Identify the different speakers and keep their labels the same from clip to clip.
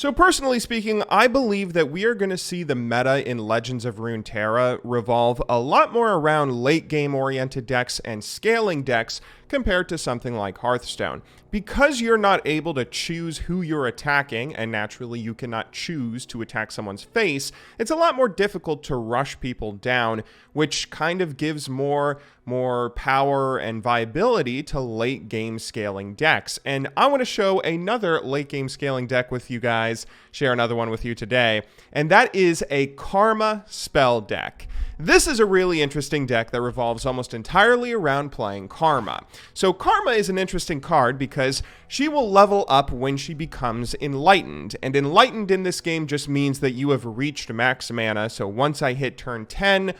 Speaker 1: So personally speaking, I believe that we are going to see the meta in Legends of Runeterra revolve a lot more around late game oriented decks and scaling decks compared to something like Hearthstone. Because you're not able to choose who you're attacking, and naturally you cannot choose to attack someone's face, it's a lot more difficult to rush people down, which kind of gives more power and viability to late game scaling decks. And I want to show another late game scaling deck with you guys, share another one with you today, and that is a Karma spell deck. This is a really interesting deck that revolves almost entirely around playing Karma. So Karma is an interesting card because she will level up when she becomes Enlightened. And Enlightened in this game just means that you have reached max mana. So once I hit turn 10,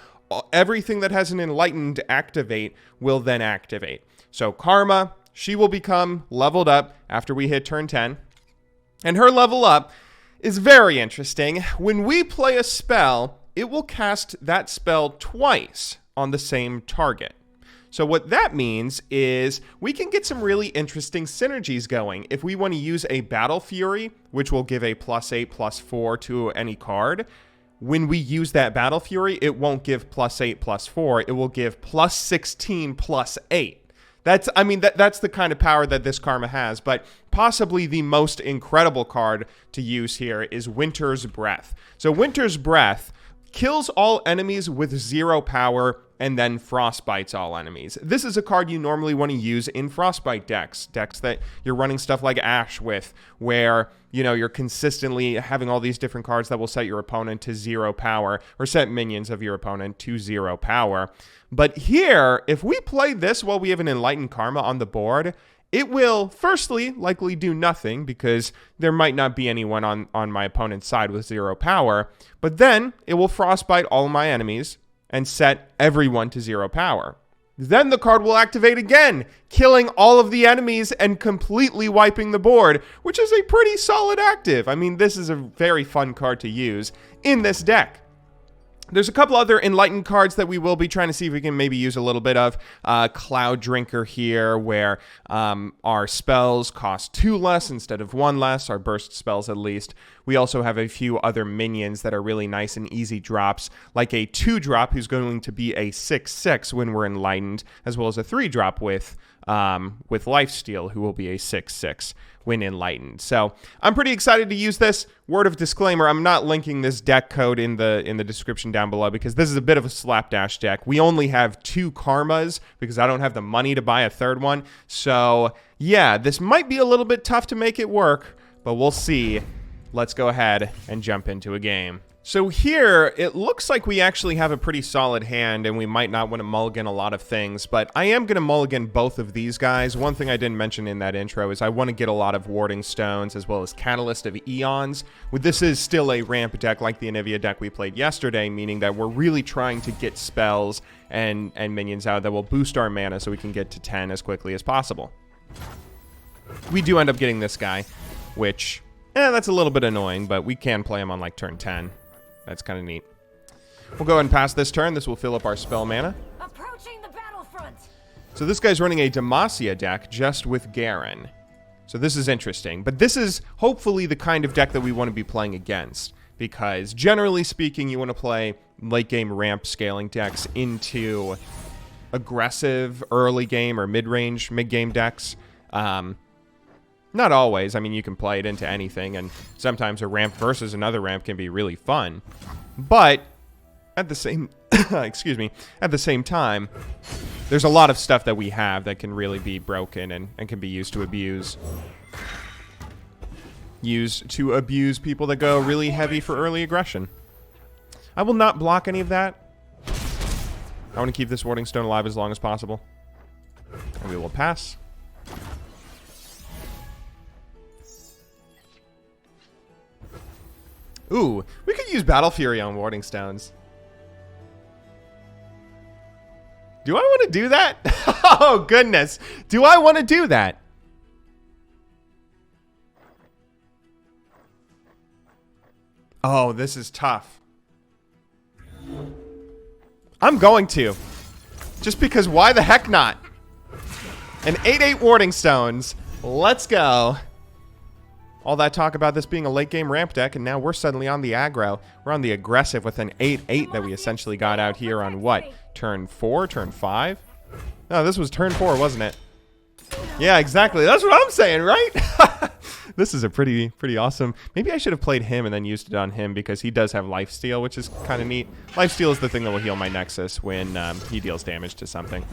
Speaker 1: everything that has an Enlightened activate will then activate. So Karma, she will become leveled up after we hit turn 10. And her level up is very interesting. When we play a spell, it will cast that spell twice on the same target. So what that means is we can get some really interesting synergies going. If we want to use a Battle Fury, which will give a +8/+4 to any card, when we use that Battle Fury, it won't give +8/+4, it will give +16/+8. That's the kind of power that this Karma has, but possibly the most incredible card to use here is Winter's Breath. So Winter's Breath kills all enemies with 0 power and then frostbites all enemies. This is a card you normally want to use in frostbite decks that you're running stuff like Ash with, where, you know, you're consistently having all these different cards that will set your opponent to 0 power or set minions of your opponent to 0 power. But here, if we play this while we have an Enlightened Karma on the board, it will, firstly, likely do nothing because there might not be anyone on my opponent's side with 0 power, but then it will frostbite all my enemies and set everyone to 0 power. Then the card will activate again, killing all of the enemies and completely wiping the board, which is a pretty solid active. I mean, this is a very fun card to use in this deck. There's a couple other Enlightened cards that we will be trying to see if we can maybe use a little bit of. Cloud Drinker here, where our spells cost 2 less instead of 1 less, our burst spells at least. We also have a few other minions that are really nice and easy drops, like a 2-drop who's going to be a 6/6 when we're Enlightened, as well as a 3-drop with Lifesteal, who will be a 6/6 when Enlightened. So I'm pretty excited to use this. Word of disclaimer, I'm not linking this deck code in the description down below because this is a bit of a slapdash deck. We only have 2 Karmas because I don't have the money to buy a 3rd one. So yeah, this might be a little bit tough to make it work, but we'll see. Let's go ahead and jump into a game. So here, it looks like we actually have a pretty solid hand, and we might not want to mulligan a lot of things, but I am going to mulligan both of these guys. One thing I didn't mention in that intro is I want to get a lot of Warding Stones, as well as Catalyst of Eons. This is still a ramp deck like the Anivia deck we played yesterday, meaning that we're really trying to get spells and minions out that will boost our mana so we can get to 10 as quickly as possible. We do end up getting this guy, which, that's a little bit annoying, but we can play him on like turn 10. That's kind of neat. We'll go ahead and pass this turn. This will fill up our spell mana.
Speaker 2: Approaching the battlefront.
Speaker 1: So this guy's running a Demacia deck just with Garen. So this is interesting. But this is hopefully the kind of deck that we want to be playing against. Because generally speaking, you want to play late game ramp scaling decks into aggressive early game or mid-range mid-game decks. Not always. I mean, you can play it into anything, and sometimes a ramp versus another ramp can be really fun. But at the same at the same time, there's a lot of stuff that we have that can really be broken and can be used to abuse. Used to abuse people that go really heavy for early aggression. I will not block any of that. I want to keep this Warding Stone alive as long as possible. And we will pass. Ooh, we could use Battle Fury on Warding Stones. Do I want to do that? Oh, goodness. Do I want to do that? Oh, this is tough. I'm going to. Just because why the heck not? An 8/8 Warding Stones. Let's go. All that talk about this being a late game ramp deck, and now we're suddenly on the aggro. We're on the aggressive with an 8/8 that we essentially got out here on what? Turn 4? Turn 5? No, this was turn 4, wasn't it? Yeah, exactly. That's what I'm saying, right? This is a pretty awesome. Maybe I should have played him and then used it on him because he does have lifesteal, which is kind of neat. Lifesteal is the thing that will heal my Nexus when he deals damage to something.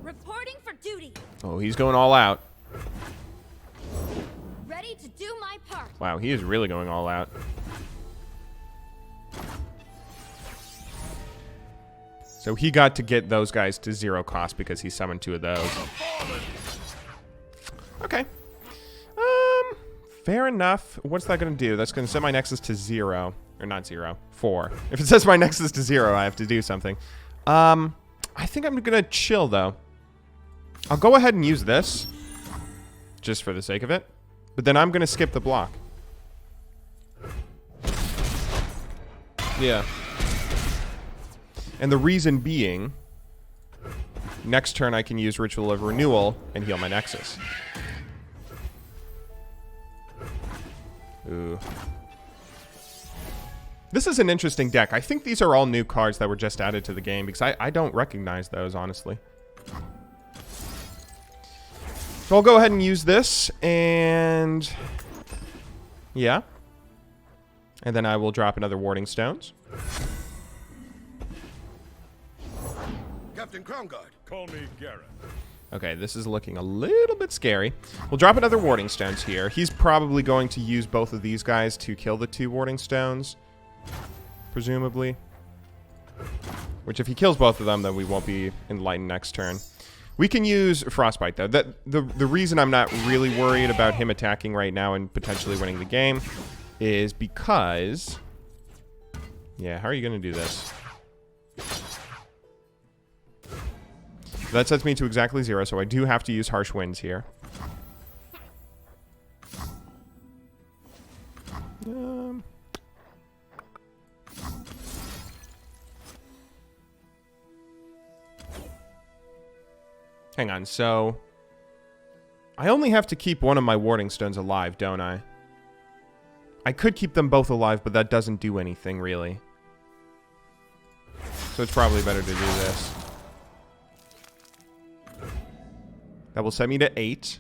Speaker 2: Reporting for duty.
Speaker 1: Oh, he's going all out.
Speaker 2: Ready to do my part.
Speaker 1: Wow, he is really going all out. So he got to get those guys to 0 cost because he summoned 2 of those. Okay. Fair enough. What's that going to do? That's going to set my Nexus to 0. Or not 0. 4. If it sets my Nexus to 0, I have to do something. I think I'm going to chill, though. I'll go ahead and use this. Just for the sake of it. But then I'm going to skip the block. Yeah. And the reason being, next turn I can use Ritual of Renewal and heal my Nexus. Ooh. This is an interesting deck. I think these are all new cards that were just added to the game because I don't recognize those, honestly. So I'll go ahead and use this, and yeah. And then I will drop another Warding Stones.
Speaker 3: Captain Crownguard. Call me Garrett.
Speaker 1: Okay, this is looking a little bit scary. We'll drop another Warding Stones here. He's probably going to use both of these guys to kill the 2 Warding Stones, presumably. Which, if he kills both of them, then we won't be enlightened next turn. We can use Frostbite, though. The reason I'm not really worried about him attacking right now and potentially winning the game is because... Yeah, how are you going to do this? That sets me to exactly 0, so I do have to use Harsh Winds here. Hang on, so... I only have to keep one of my Warding Stones alive, don't I? I could keep them both alive, but that doesn't do anything, really. So it's probably better to do this. That will set me to 8.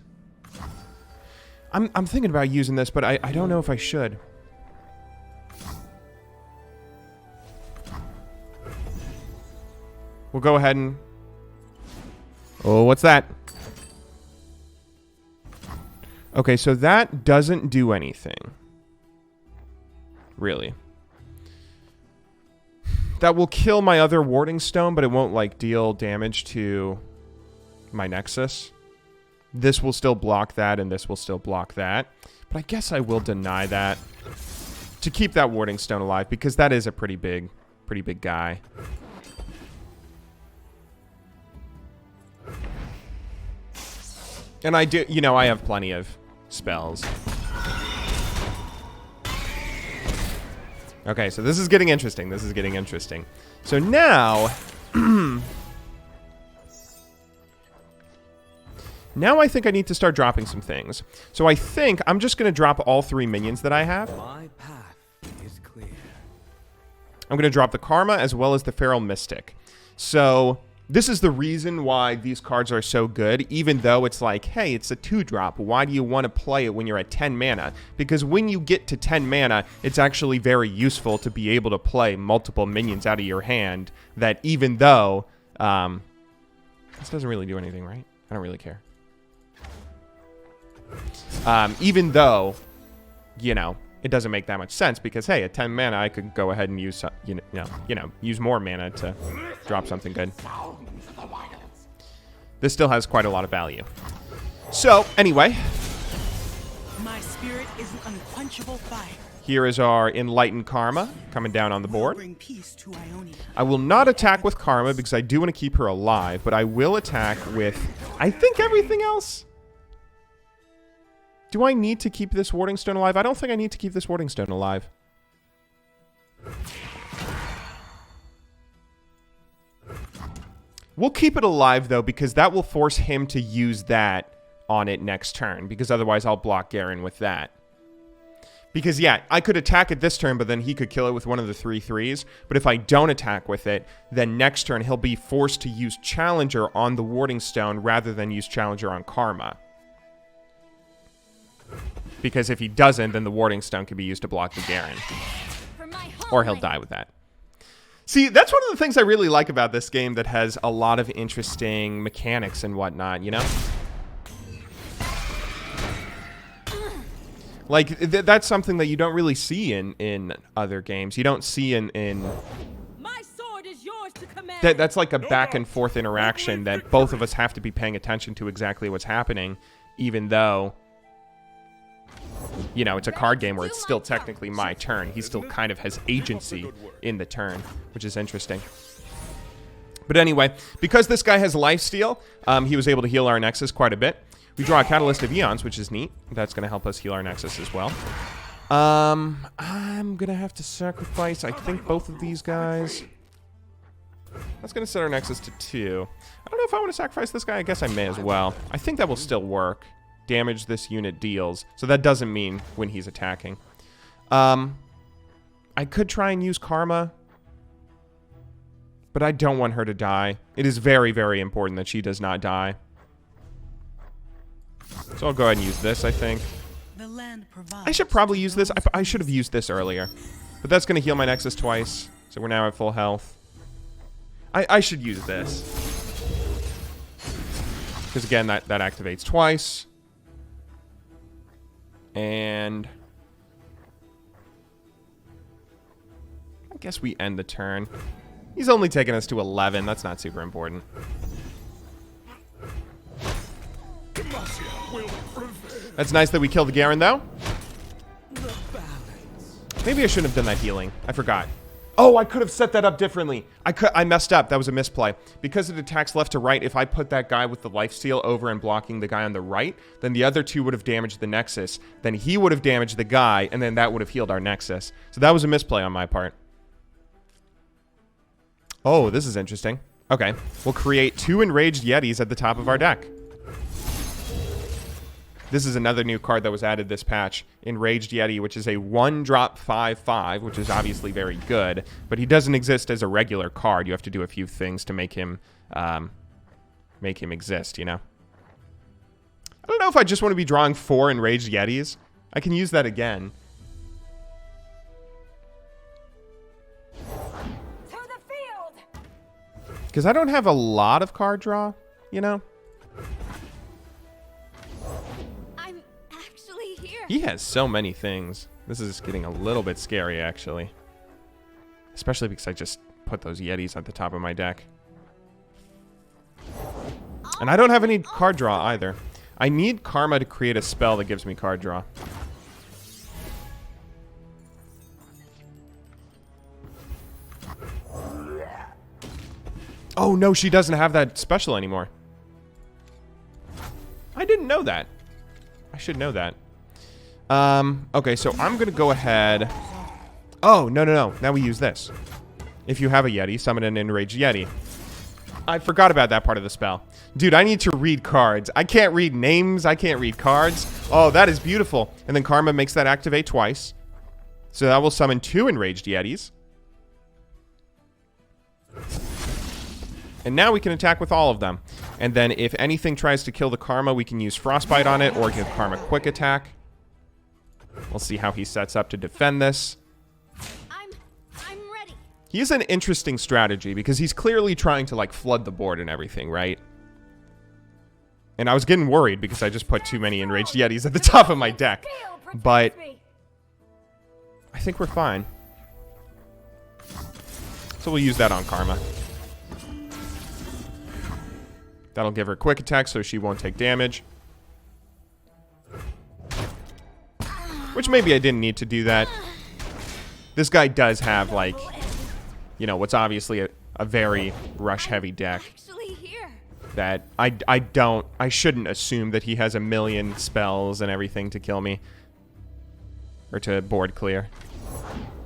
Speaker 1: I'm thinking about using this, but I don't know if I should. We'll go ahead and... Oh, what's that? Okay, so that doesn't do anything. Really. That will kill my other Warding Stone, but it won't, like, deal damage to my Nexus. This will still block that, and this will still block that. But I guess I will deny that to keep that Warding Stone alive, because that is a pretty big guy. And I do, you know, I have plenty of spells. Okay, so this is getting interesting. This is getting interesting. So now... Now I think I need to start dropping some things. So I think I'm just going to drop all 3 minions that I have.
Speaker 3: My path is clear.
Speaker 1: I'm going to drop the Karma as well as the Feral Mystic. So this is the reason why these cards are so good, even though it's like, hey, it's a 2-drop. Why do you want to play it when you're at 10 mana? Because when you get to 10 mana, it's actually very useful to be able to play multiple minions out of your hand that even though... this doesn't really do anything, right? I don't really care. Even though, you know, it doesn't make that much sense because, hey, at 10 mana, I could go ahead and use, use more mana to drop something good. This still has quite a lot of value. So, anyway.
Speaker 4: My spirit is an unquenchable fire.
Speaker 1: Here is our Enlightened Karma coming down on the board.
Speaker 4: Bring peace to Ionia.
Speaker 1: I will not attack with Karma because I do want to keep her alive, but I will attack with, I think, everything else. Do I need to keep this Warding Stone alive? I don't think I need to keep this Warding Stone alive. We'll keep it alive, though, because that will force him to use that on it next turn, because otherwise I'll block Garen with that. Because, yeah, I could attack it this turn, but then he could kill it with one of the 3/3s. But if I don't attack with it, then next turn he'll be forced to use Challenger on the Warding Stone rather than use Challenger on Karma. Because if he doesn't, then the Warding Stone can be used to block the Garen. Or he'll die with that. See, that's one of the things I really like about this game that has a lot of interesting mechanics and whatnot, you know? Like, that's something that you don't really see in other games. You don't see in
Speaker 4: My sword is yours to command.
Speaker 1: that's like a back and forth interaction that both of us have to be paying attention to exactly what's happening, even though, you know, it's a card game where it's still technically my turn. He still kind of has agency in the turn, which is interesting. But anyway, because this guy has lifesteal, he was able to heal our Nexus quite a bit. We draw a Catalyst of Eons, which is neat. That's going to help us heal our Nexus as well. I'm going to have to sacrifice, I think, both of these guys. That's going to set our Nexus to 2. I don't know if I want to sacrifice this guy. I guess I may as well. I think that will still work. Damage this unit deals. So that doesn't mean when he's attacking. I could try and use Karma, but I don't want her to die. It is very, very important that she does not die. So I'll go ahead and use this, I think.
Speaker 4: The land provides.
Speaker 1: I should probably use this. I should have used this earlier. But that's going to heal my Nexus twice. So we're now at full health. I should use this. Because again, that activates twice. And I guess we end the turn. He's only taking us to 11. That's not super important. That's nice that we killed the Garen, though. Maybe I shouldn't have done that healing. I forgot. Oh, I could have set that up differently. I messed up. That was a misplay. Because it attacks left to right, if I put that guy with the lifesteal over and blocking the guy on the right, then the other two would have damaged the Nexus. Then he would have damaged the guy, and then that would have healed our Nexus. So that was a misplay on my part. Oh, this is interesting. Okay. We'll create 2 Enraged Yetis at the top of our deck. This is another new card that was added this patch, Enraged Yeti, which is a 1-drop 5/5, which is obviously very good, but he doesn't exist as a regular card. You have to do a few things to make him exist, you know? I don't know if I just want to be drawing 4 Enraged Yetis. I can use that again.
Speaker 2: To the field.
Speaker 1: Because I don't have a lot of card draw, you know? He has so many things. This is getting a little bit scary, actually. Especially because I just put those Yetis at the top of my deck. And I don't have any card draw either. I need Karma to create a spell that gives me card draw. Oh, no, she doesn't have that special anymore. I didn't know that. I should know that. Okay, so I'm gonna go ahead. Oh, no. Now we use this. If you have a Yeti, summon an Enraged Yeti. I forgot about that part of the spell. Dude, I need to read cards. I can't read names. I can't read cards. Oh, that is beautiful. And then Karma makes that activate twice. So that will summon 2 Enraged Yetis. And now we can attack with all of them. And then if anything tries to kill the Karma, we can use Frostbite on it or give Karma Quick Attack. We'll see how he sets up to defend this.
Speaker 2: I'm ready.
Speaker 1: He has an interesting strategy because he's clearly trying to, like, flood the board and everything, right? And I was getting worried because I just put too many Enraged Yetis at the top of my deck. But I think we're fine. So we'll use that on Karma. That'll give her Quick Attack so she won't take damage. Which maybe I didn't need to do that. This guy does have, like, you know, what's obviously a very rush-heavy deck. That I shouldn't assume that he has a million spells and everything to kill me. Or to board clear.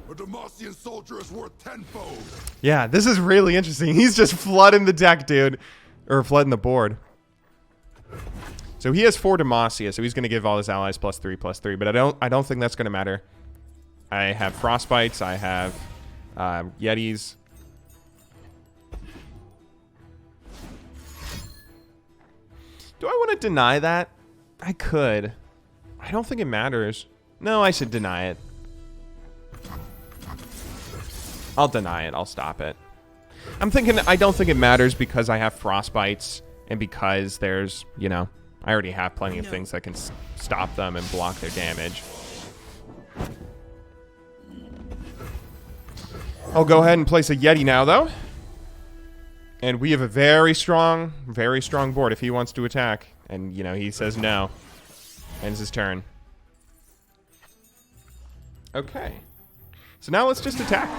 Speaker 3: A Demacian soldier is worth tenfold.
Speaker 1: Yeah, this is really interesting. He's just flooding the deck, dude. Or flooding the board. So he has 4 Demacia, so he's going to give all his allies +3/+3, but I don't think that's going to matter. I have Frostbites, I have Yetis. Do I want to deny that? I could. I don't think it matters. No, I should deny it. I'll deny it. I'll stop it. I'm thinking I don't think it matters because I have Frostbites and because there's, you know, I already have plenty of things that can stop them and block their damage. I'll go ahead and place a Yeti now, though. And we have a very strong board if he wants to attack. And, you know, he says no. Ends his turn. Okay. So now let's just attack.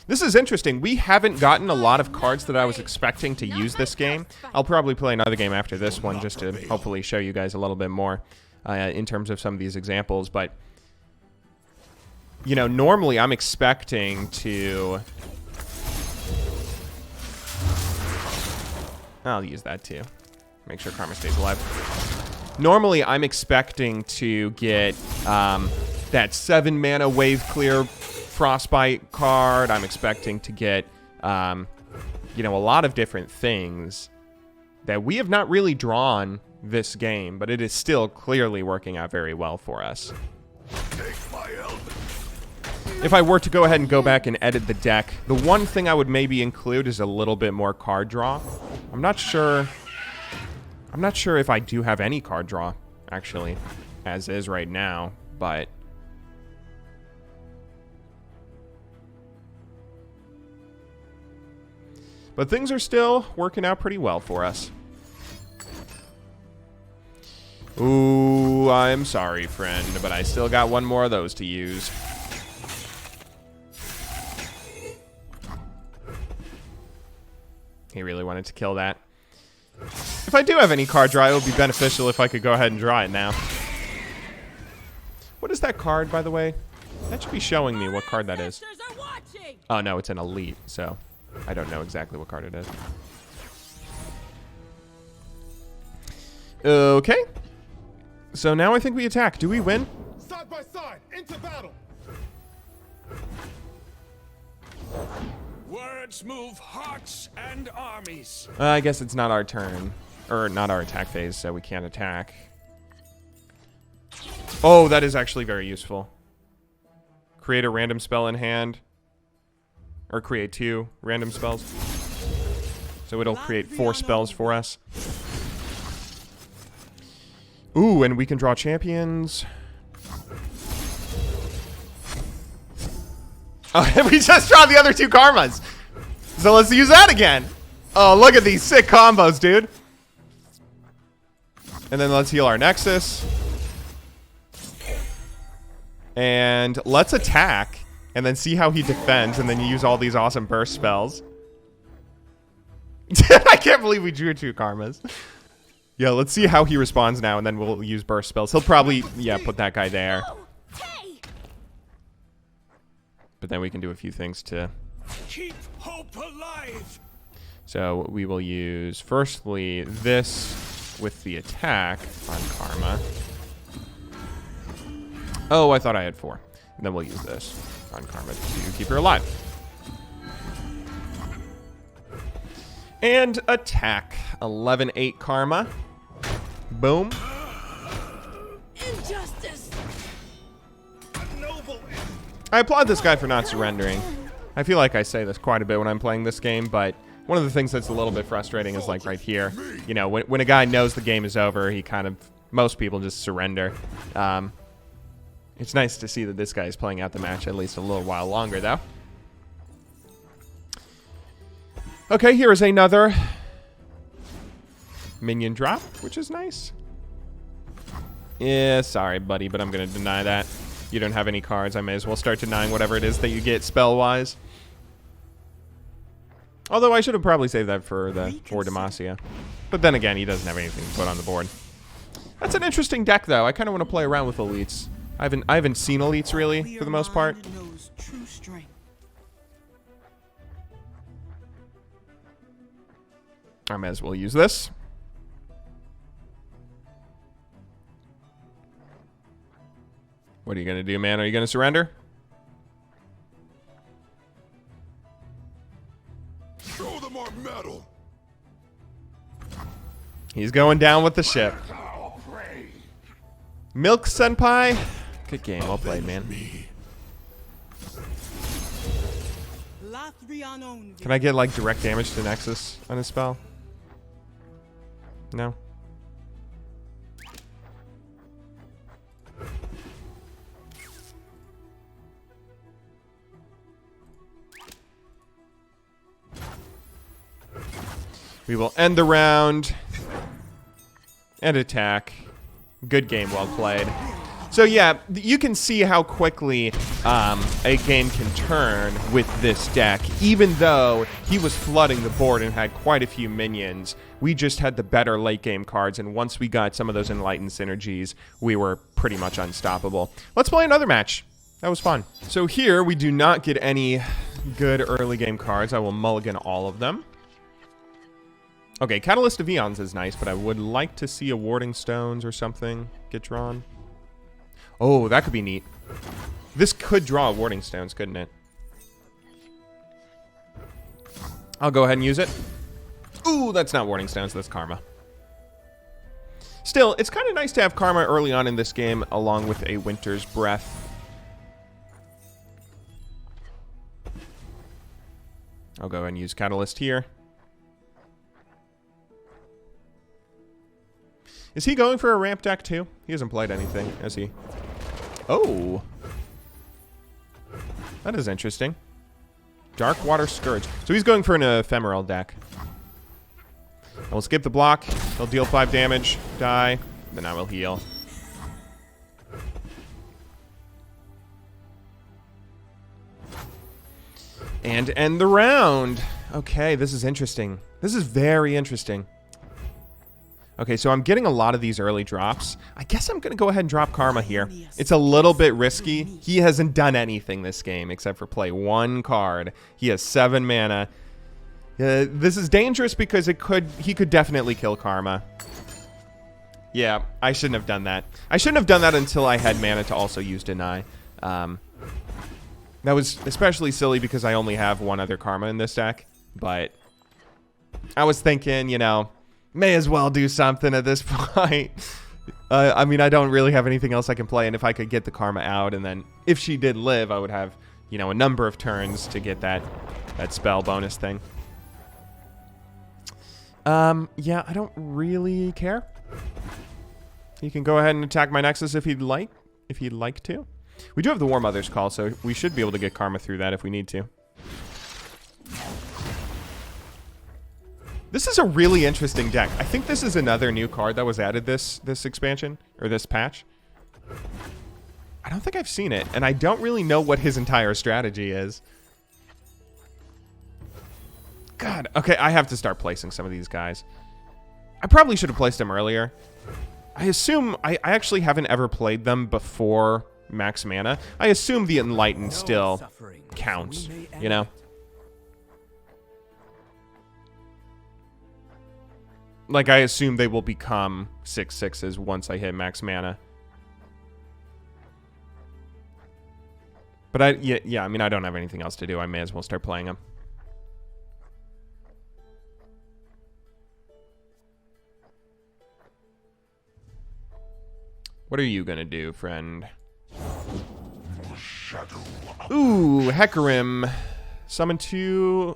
Speaker 1: This is interesting. We haven't gotten a lot of cards that I was expecting to use this game. I'll probably play another game after this one just to hopefully show you guys a little bit more in terms of some of these examples. But, you know, normally I'm expecting to... I'll use that too. Make sure Karma stays alive. Normally I'm expecting to get that 7 mana wave clear Frostbite card. I'm expecting to get, you know, a lot of different things that we have not really drawn this game, but it is still clearly working out very well for us. If I were to go ahead and go back and edit the deck, the one thing I would maybe include is a little bit more card draw. I'm not sure if I do have any card draw, actually, as is right now, but... But things are still working out pretty well for us. Ooh, I'm sorry, friend, but I still got one more of those to use. He really wanted to kill that. If I do have any card draw, it would be beneficial if I could go ahead and draw it now. What is that card, by the way? That should be showing me what card that is. Oh, no, it's an elite, so I don't know exactly what card it is. Okay. So now I think we attack. Do we win?
Speaker 3: Side by side, into battle.
Speaker 5: Words move hearts and armies.
Speaker 1: I guess it's not our turn. Or not our attack phase, so we can't attack. Oh, that is actually very useful. Create a random spell in hand. Or create 2 random spells. So it'll create 4 spells for us. Ooh, and we can draw champions. Oh, we just draw the other 2 karmas. So let's use that again. Oh, look at these sick combos, dude. And then let's heal our Nexus. And let's attack. And then see how he defends. And then you use all these awesome burst spells. I can't believe we drew 2 karmas. Yeah, let's see how he responds now. And then we'll use burst spells. He'll probably, yeah, put that guy there. But then we can do a few things to
Speaker 5: keep hope alive.
Speaker 1: So we will use firstly this with the attack on Karma. Oh, I thought I had 4. And then we'll use this on Karma to keep her alive. And attack. 11-8 Karma. Boom.
Speaker 2: Injustice.
Speaker 1: I applaud this guy for not surrendering. I feel like I say this quite a bit when I'm playing this game, but one of the things that's a little bit frustrating is like right here. You know, when a guy knows the game is over, he kind of, most people just surrender. It's nice to see that this guy is playing out the match at least a little while longer, though. Okay, here is another minion drop, which is nice. Yeah, sorry, buddy, but I'm going to deny that. You don't have any cards. I may as well start denying whatever it is that you get spell-wise. Although I should have probably saved that for Demacia. But then again, he doesn't have anything to put on the board. That's an interesting deck, though. I kind of want to play around with elites. I haven't seen elites, really, for the most part. I may as well use this. What are you going to do, man? Are you going to surrender?
Speaker 3: Show them our metal.
Speaker 1: He's going down with the ship. Milk Senpai. Good game. Well played, man. Can I get, like, direct damage to Nexus on his spell? No? We will end the round and attack. Good game, well played. So yeah, you can see how quickly a game can turn with this deck. Even though he was flooding the board and had quite a few minions, we just had the better late game cards, and once we got some of those Enlightened synergies, we were pretty much unstoppable. Let's play another match. That was fun. So here, we do not get any good early game cards. I will mulligan all of them. Okay, Catalyst of Eons is nice, but I would like to see a Warding Stones or something get drawn. Oh, that could be neat. This could draw a Warding Stones, couldn't it? I'll go ahead and use it. Ooh, that's not Warding Stones, that's Karma. Still, it's kind of nice to have Karma early on in this game, along with a Winter's Breath. I'll go ahead and use Catalyst here. Is he going for a ramp deck too? He hasn't played anything, has he? Oh. That is interesting. Dark Water Scourge. So he's going for an ephemeral deck. I'll skip the block. He'll deal 5 damage, die, then I will heal. And end the round. Okay, this is interesting. This is very interesting. Okay, so I'm getting a lot of these early drops. I guess I'm going to go ahead and drop Karma here. It's a little bit risky. He hasn't done anything this game except for play 1 card. He has 7 mana. This is dangerous because he could definitely kill Karma. Yeah, I shouldn't have done that. I shouldn't have done that until I had mana to also use Deny. That was especially silly because I only have 1 other Karma in this deck. But I was thinking, you know, may as well do something at this point. I mean, I don't really have anything else I can play, and if I could get the Karma out, and then if she did live, I would have, you know, a number of turns to get that spell bonus thing. Yeah, I don't really care. You can go ahead and attack my Nexus if he'd like to. We do have the War Mother's Call, so we should be able to get Karma through that if we need to. This is a really interesting deck. I think this is another new card that was added this expansion, or this patch. I don't think I've seen it, and I don't really know what his entire strategy is. God, okay, I have to start placing some of these guys. I probably should have placed them earlier. I assume, I actually haven't ever played them before max mana. I assume the Enlightened still counts, you know? Like, I assume they will become 6/6s once I hit max mana. But yeah, I mean, I don't have anything else to do. I may as well start playing them. What are you gonna do, friend? Ooh, Heckin. Summon 2.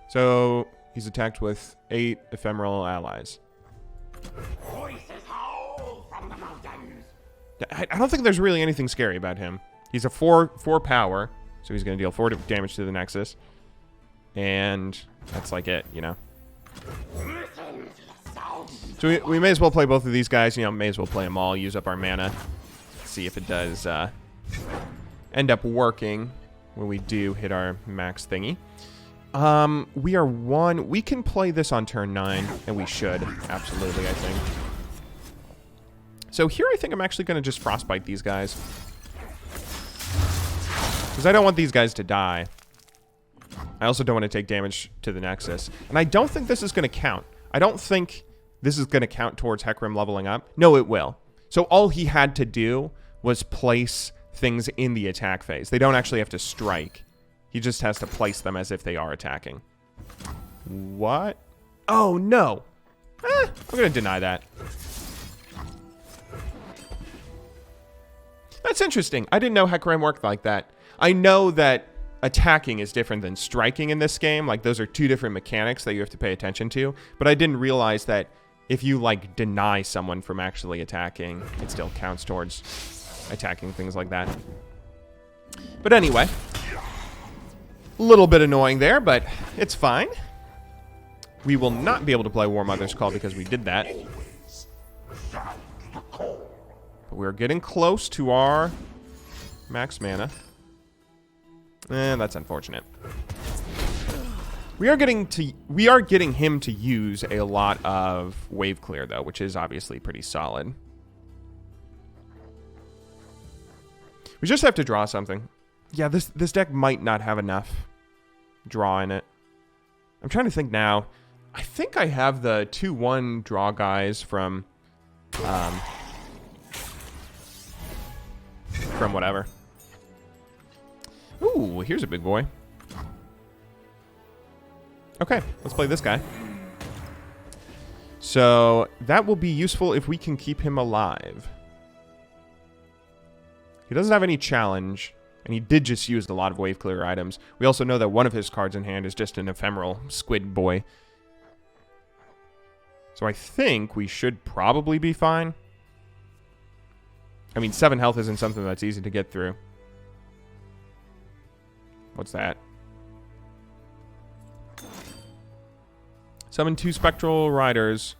Speaker 1: So he's attacked with 8 ephemeral allies. I don't think there's really anything scary about him. He's a 4 power, so he's going to deal 4 damage to the Nexus. And that's like it, you know. So we may as well play both of these guys. You know, may as well play them all, use up our mana. See if it does end up working when we do hit our max thingy. We are 1. We can play this on turn 9, and we should. Absolutely, I think. So here I think I'm actually going to just Frostbite these guys. Because I don't want these guys to die. I also don't want to take damage to the Nexus. And I don't think this is going to count. I don't think this is going to count towards Heckin leveling up. No, it will. So all he had to do was place things in the attack phase. They don't actually have to strike. He just has to place them as if they are attacking. What? Oh, no. I'm going to deny that. That's interesting. I didn't know Heckin worked like that. I know that attacking is different than striking in this game. Like, those are two different mechanics that you have to pay attention to. But I didn't realize that if you, like, deny someone from actually attacking, it still counts towards attacking, things like that. But anyway, a little bit annoying there, but it's fine. We will not be able to play War Mother's Call because we did that. But we're getting close to our max mana. And that's unfortunate. We are getting him to use a lot of wave clear though, which is obviously pretty solid. We just have to draw something. Yeah, this deck might not have enough draw in it. I'm trying to think now. I think I have the 2/1 draw guys from whatever. Ooh, here's a big boy. Okay, let's play this guy. So that will be useful if we can keep him alive. He doesn't have any challenge, and he did just use a lot of wave clear items. We also know that one of his cards in hand is just an ephemeral squid boy. So I think we should probably be fine. I mean, 7 health isn't something that's easy to get through. What's that? Summon 2 Spectral Riders.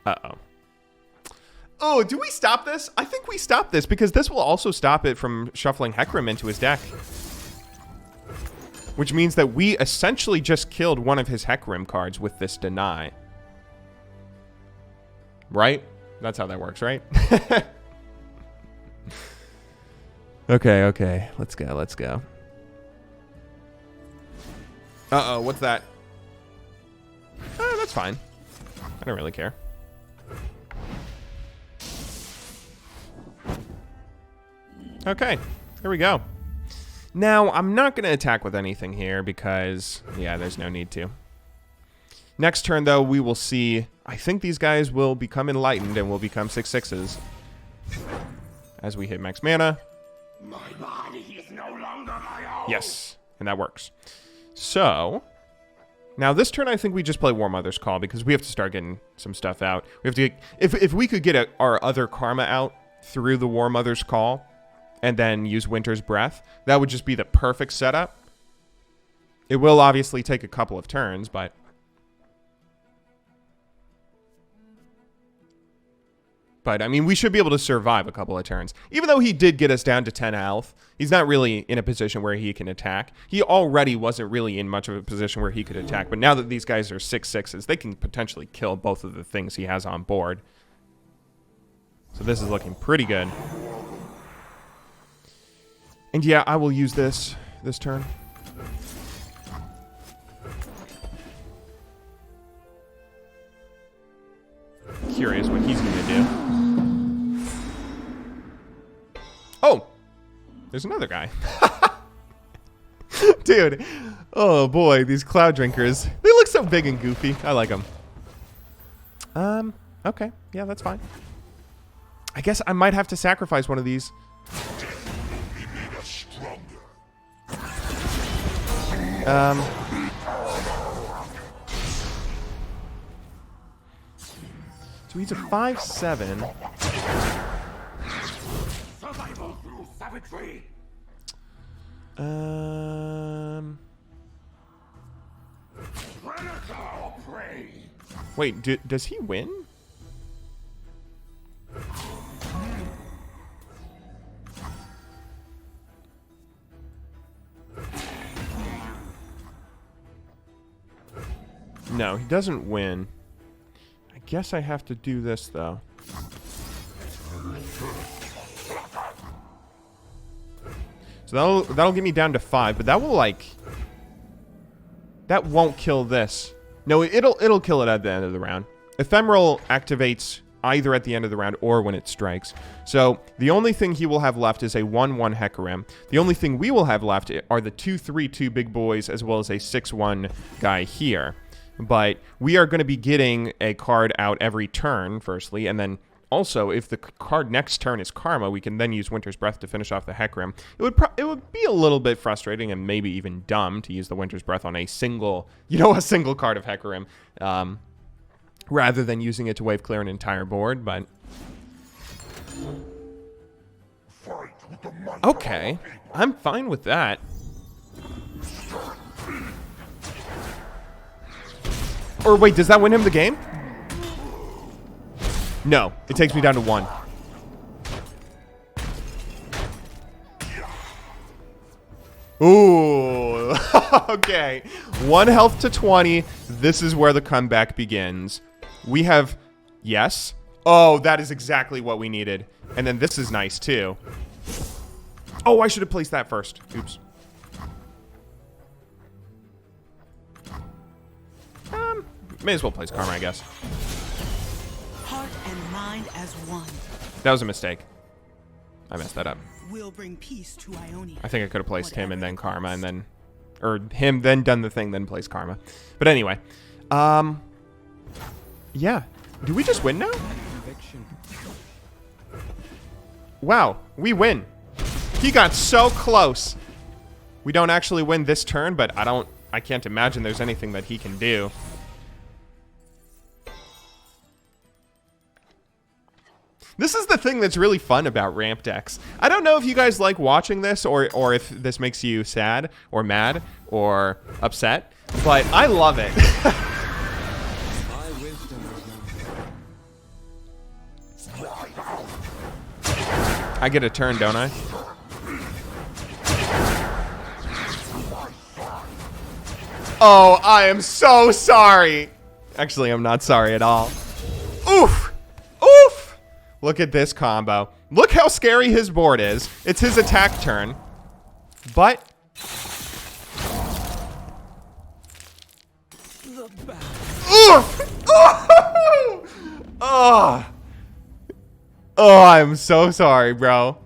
Speaker 1: Uh-oh. Oh, do we stop this? I think we stop this because this will also stop it from shuffling Heckin into his deck. Which means that we essentially just killed one of his Heckin cards with this deny. Right? That's how that works, right? Okay. Let's go. Uh-oh, what's that? That's fine. I don't really care. Okay, here we go. Now, I'm not going to attack with anything here because, yeah, there's no need to. Next turn, though, we will see... I think these guys will become enlightened and will become 6/6s. As we hit max mana.
Speaker 3: My body is no longer my own.
Speaker 1: Yes, and that works. So... Now, this turn, I think we just play War Mother's Call because we have to start getting some stuff out. We have to get... If we could get our other Karma out through the War Mother's Call and then use Winter's Breath, that would just be the perfect setup. It will obviously take a couple of turns, but... But, I mean, we should be able to survive a couple of turns. Even though he did get us down to 10 health, he's not really in a position where he can attack. He already wasn't really in much of a position where he could attack. But now that these guys are 6/6s, they can potentially kill both of the things he has on board. So this is looking pretty good. And yeah, I will use this turn. Curious what he's going to do. Oh! There's another guy. Dude. Oh, boy. These Cloud Drinkers. They look so big and goofy. I like them. Okay. Yeah, that's fine. I guess I might have to sacrifice one of these. So he's a 5/7.
Speaker 3: Survival through savagery. Predator or prey.
Speaker 1: Wait, does he win? No, he doesn't win. I guess I have to do this, though. So that'll get me down to 5, but that will, like... That won't kill this. No, it'll kill it at the end of the round. Ephemeral activates either at the end of the round or when it strikes. So the only thing he will have left is a 1/1 Hecarim. The only thing we will have left are the 2/3/2 big boys, as well as a 6/1 guy here. But we are going to be getting a card out every turn, firstly, and then also, if the card next turn is Karma, we can then use Winter's Breath to finish off the Hecarim. It would be a little bit frustrating and maybe even dumb to use the Winter's Breath on a single card of Hecarim, rather than using it to wave clear an entire board, but... Okay, I'm fine with that. Or wait, does that win him the game? No, it takes me down to 1. Ooh, okay. 1 health to 20. This is where the comeback begins. We have, yes. Oh, that is exactly what we needed. And then this is nice too. Oh, I should have placed that first. Oops. May as well place Karma, I guess.
Speaker 4: Heart and mind as one.
Speaker 1: That was a mistake. I messed that up.
Speaker 4: Will bring peace to Ionia.
Speaker 1: I think I could have placed him and then Karma and then... Or him, then done the thing, then placed Karma. But anyway. Yeah. Do we just win now? Wow. We win. He got so close. We don't actually win this turn, but I can't imagine there's anything that he can do. This is the thing that's really fun about ramp decks. I don't know if you guys like watching this or if this makes you sad or mad or upset, but I love it. I get a turn, don't I? Oh, I am so sorry. Actually, I'm not sorry at all. Oof. Oof. Look at this combo. Look how scary his board is. It's his attack turn. But... Oof! Oh! Oh! Oh, I'm so sorry, bro.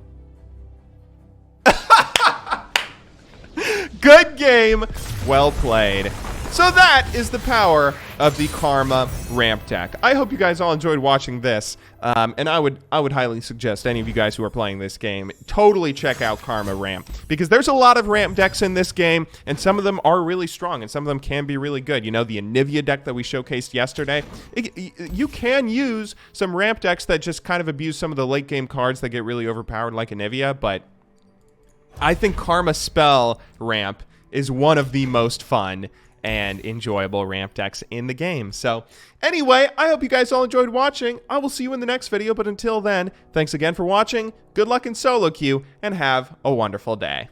Speaker 1: Good game. Well played. So that is the power of the Karma ramp deck. I hope you guys all enjoyed watching this, and I would highly suggest any of you guys who are playing this game totally check out Karma ramp, because there's a lot of ramp decks in this game, and some of them are really strong, and some of them can be really good. You know, the Anivia deck that we showcased yesterday, you can use some ramp decks that just kind of abuse some of the late game cards that get really overpowered like Anivia, but I think Karma Spell ramp is one of the most fun and enjoyable ramp decks in the game. So anyway, I hope you guys all enjoyed watching. I will see you in the next video, but until then, thanks again for watching, good luck in solo queue, and have a wonderful day.